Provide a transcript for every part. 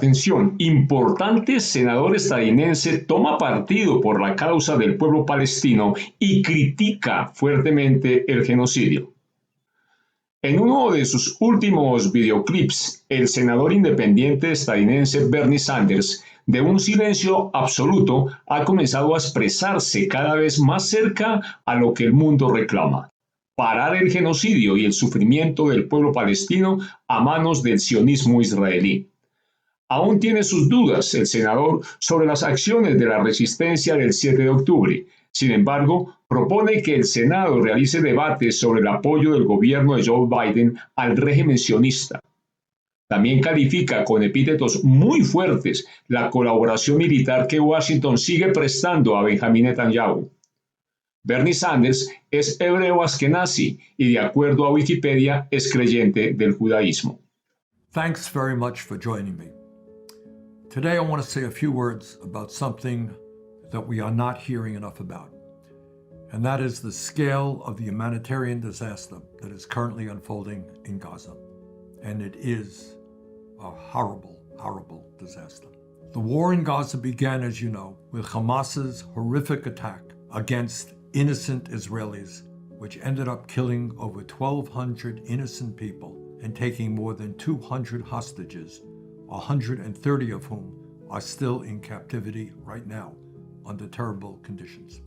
Atención, importante, senador estadinense toma partido por la causa del pueblo palestino y critica fuertemente el genocidio. En uno de sus últimos videoclips, el senador independiente estadounidense Bernie Sanders, de un silencio absoluto, ha comenzado a expresarse cada vez más cerca a lo que el mundo reclama: parar el genocidio y el sufrimiento del pueblo palestino a manos del sionismo israelí. Aún tiene sus dudas el senador sobre las acciones de la resistencia del 7 de octubre. Sin embargo, propone que el Senado realice debates sobre el apoyo del gobierno de Joe Biden al régimen sionista. También califica con epítetos muy fuertes la colaboración militar que Washington sigue prestando a BENJAMIN NETANYAHU. Bernie Sanders es hebreo-askenazie y, de acuerdo a Wikipedia, es creyente del judaísmo. Thanks very much for joining me. Today I want to say a few words about something that we are not hearing enough about, and that is the scale of the humanitarian disaster that is currently unfolding in Gaza. And it is a horrible, horrible disaster. The war in Gaza began, as you know, with Hamas's horrific attack against innocent Israelis, which ended up killing over 1,200 innocent people and taking more than 200 hostages, 130 of whom are still in captivity right now under terrible conditions.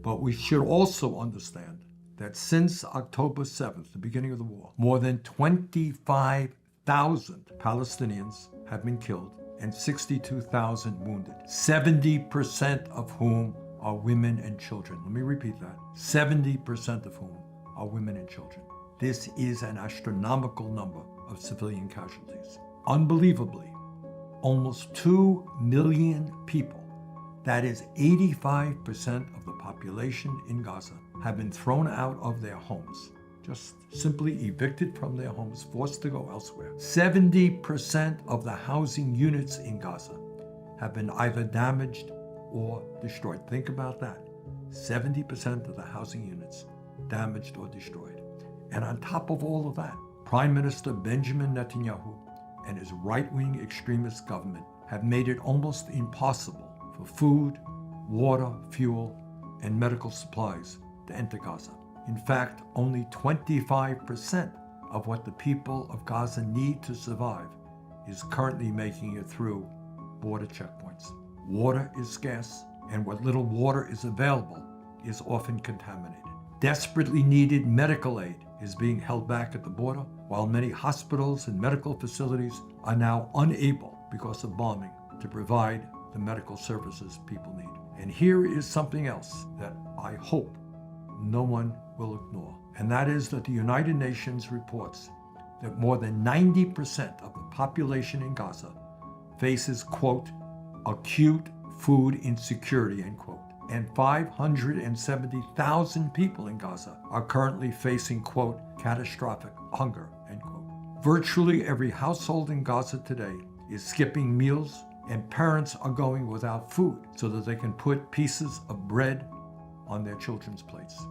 But we should also understand that since October 7th, the beginning of the war, more than 25,000 Palestinians have been killed and 62,000 wounded, 70% of whom are women and children. Let me repeat that. 70% of whom are women and children. This is an astronomical number of civilian casualties. Unbelievably, almost 2 million people, that is 85% of the population in Gaza, have been thrown out of their homes, just simply evicted from their homes, forced to go elsewhere. 70% of the housing units in Gaza have been either damaged or destroyed. Think about that. 70% of the housing units damaged or destroyed. And on top of all of that, Prime Minister Benjamin Netanyahu and his right-wing extremist government have made it almost impossible for food, water, fuel, and medical supplies to enter Gaza. In fact, only 25% of what the people of Gaza need to survive is currently making it through border checkpoints. Water is scarce, and what little water is available is often contaminated. Desperately needed medical aid is being held back at the border, while many hospitals and medical facilities are now unable, because of bombing, to provide the medical services people need. And here is something else that I hope no one will ignore, and that is that the United Nations reports that more than 90% of the population in Gaza faces, quote, acute food insecurity, end quote. And 570,000 people in Gaza are currently facing, quote, catastrophic hunger, end quote. Virtually every household in Gaza today is skipping meals, and parents are going without food so that they can put pieces of bread on their children's plates.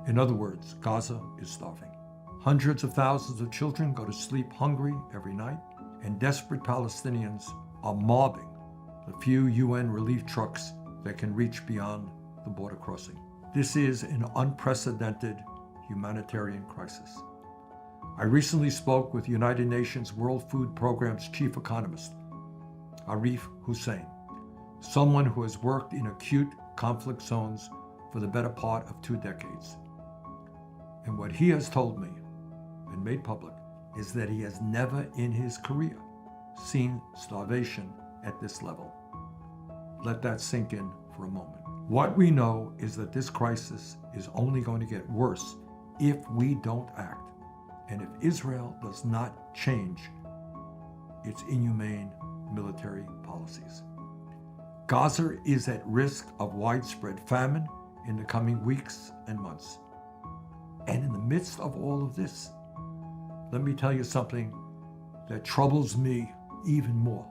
In other words, Gaza is starving. Hundreds of thousands of children go to sleep hungry every night, and desperate Palestinians are mobbing the few UN relief trucks that can reach beyond the border crossing. This is an unprecedented humanitarian crisis. I recently spoke with United Nations World Food Programme's chief economist, Arif Hussein, someone who has worked in acute conflict zones for the better part of 2 decades. And what he has told me and made public is that he has never in his career seen starvation at this level. Let that sink in for a moment. What we know is that this crisis is only going to get worse if we don't act, and if Israel does not change its inhumane military policies. Gaza is at risk of widespread famine in the coming weeks and months. And in the midst of all of this, let me tell you something that troubles me even more.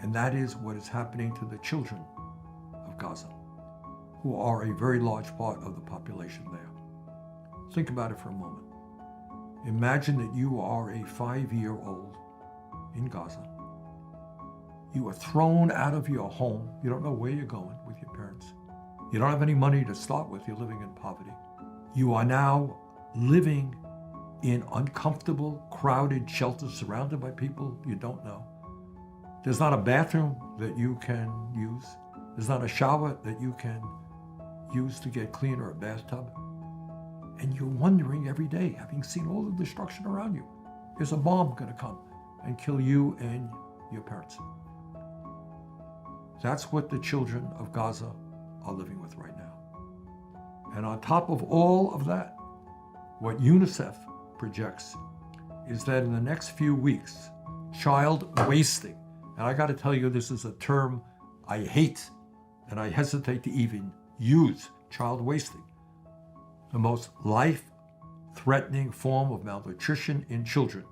And that is what is happening to the children of Gaza, who are a very large part of the population there. Think about it for a moment. Imagine that you are a 5-year-old in Gaza, You are thrown out of your home. You don't know where you're going with your parents. You don't have any money to start with. You're living in poverty. You are now living in uncomfortable, crowded shelters surrounded by people you don't know. There's not a bathroom that you can use. There's not a shower that you can use to get clean or a bathtub. And you're wondering every day, having seen all the destruction around you, is a bomb going to come and kill you and your parents? That's what the children of Gaza are living with right now. And on top of all of that, what UNICEF projects is that in the next few weeks, child wasting, and I got to tell you, this is a term I hate and I hesitate to even use, child wasting, the most life-threatening form of malnutrition in children,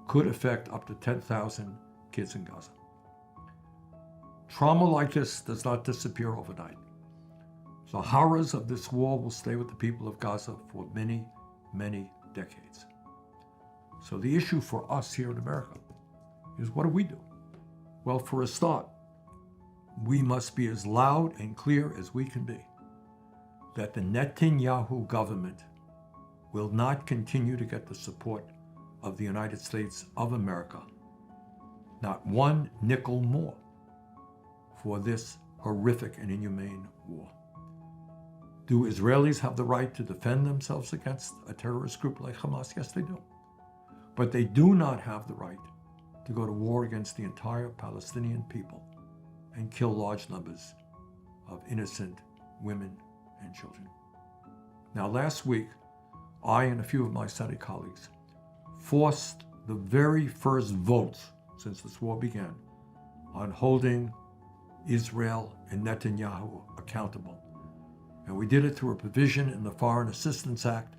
could affect up to 10,000 kids in Gaza. Trauma like this does not disappear overnight. The horrors of this war will stay with the people of Gaza for many, many decades. So the issue for us here in America is, what do? Well, for a start, we must be as loud and clear as we can be that the Netanyahu government will not continue to get the support of the United States of America, not one nickel more, for this horrific and inhumane war. Do Israelis have the right to defend themselves against a terrorist group like Hamas? Yes, they do. But they do not have the right to go to war against the entire Palestinian people and kill large numbers of innocent women and children. Now, last week, I and a few of my Senate colleagues forced the very first votes since this war began on holding Israel and Netanyahu accountable. And we did it through a provision in the Foreign Assistance Act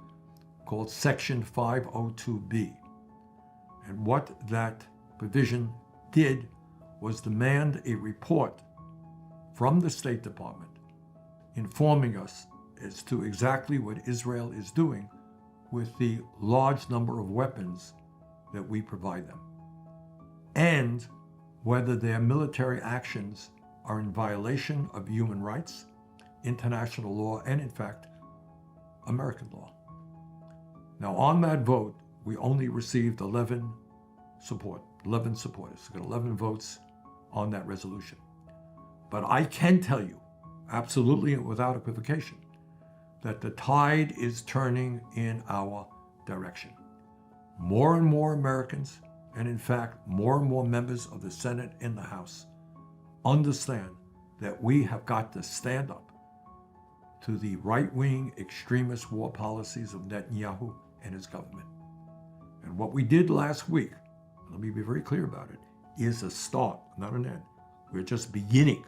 called Section 502B. And what that provision did was demand a report from the State Department informing us as to exactly what Israel is doing with the large number of weapons that we provide them, and whether their military actions are in violation of human rights, international law, and in fact, American law. Now, on that vote, we only received 11 supporters. We got 11 votes on that resolution. But I can tell you, absolutely and without equivocation, that the tide is turning in our direction. More and more Americans, and in fact, more and more members of the Senate and the House, understand that we have got to stand up to the right-wing extremist war policies of Netanyahu and his government. And what we did last week, let me be very clear about it, is a start, not an end. We're just beginning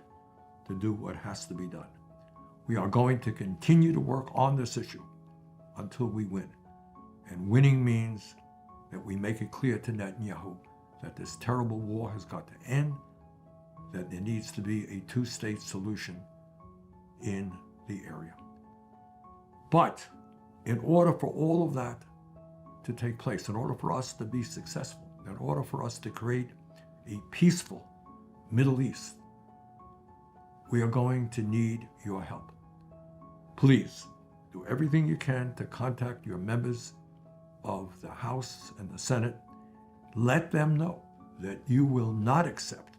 to do what has to be done. We are going to continue to work on this issue until we win. And winning means that we make it clear to Netanyahu that this terrible war has got to end, that there needs to be a two-state solution in the area. But in order for all of that to take place, in order for us to be successful, in order for us to create a peaceful Middle East, we are going to need your help. Please do everything you can to contact your members of the House and the Senate. Let them know that you will not accept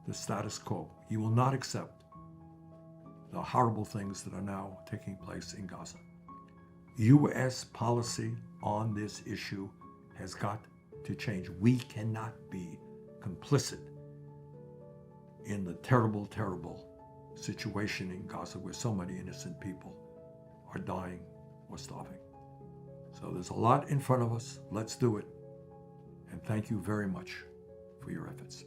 the status quo. You will not accept the horrible things that are now taking place in Gaza. U.S. policy on this issue has got to change. We cannot be complicit in the terrible, terrible situation in Gaza where so many innocent people are dying or starving. So there's a lot in front of us. Let's do it. And thank you very much for your efforts.